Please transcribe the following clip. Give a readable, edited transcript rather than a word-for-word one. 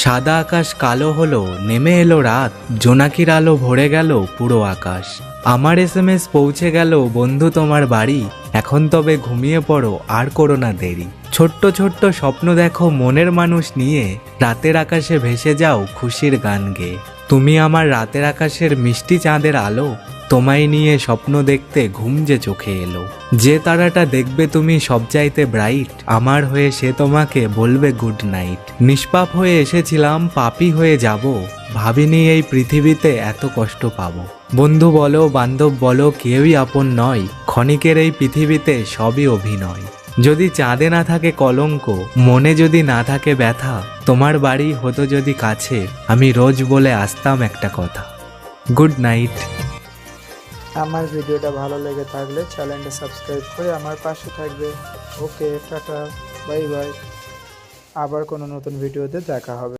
সাদা আকাশ কালো হলো, নেমে এলো রাত, জোনাকির আলো ভরে গেল পুরো আকাশ। আমার এসএমএস পৌঁছে গেল বন্ধু তোমার বাড়ি, এখন তবে ঘুমিয়ে পড়ো আর করো না দেরি। ছোট্ট ছোট্ট স্বপ্ন দেখো মনের মানুষ নিয়ে, রাতের আকাশে ভেসে যাও খুশির গান গেয়ে। তুমি আমার রাতের আকাশের মিষ্টি চাঁদের আলো, তোমায় নিয়ে স্বপ্ন দেখতে ঘুম যে চোখে এলো। যে তারাটা দেখবে তুমি সবচাইতে ব্রাইট, আমার হয়ে সে তোমাকে বলবে গুড নাইট। নিষ্পাপ হয়ে এসেছিলাম, পাপী হয়ে যাব, ভাবিনি এই পৃথিবীতে এত কষ্ট পাবো। বন্ধু বলো বান্ধব বলো কেউই আপন নয়, ক্ষণিকের এই পৃথিবীতে সবই অভিনয়। যদি চাঁদে না থাকে কলঙ্ক, মনে যদি না থাকে ব্যথা, তোমার বাড়ি হতো যদি কাছে, আমি রোজ বলে আসতাম একটা কথা, গুড নাইট। আমার ভিডিওটা ভালো লেগে থাকলে চ্যানেলটা সাবস্ক্রাইব করে আমার পাশে থাকবে। ওকে, টাটা, বাই বাই। আবার কোনো নতুন ভিডিওতে দেখা হবে।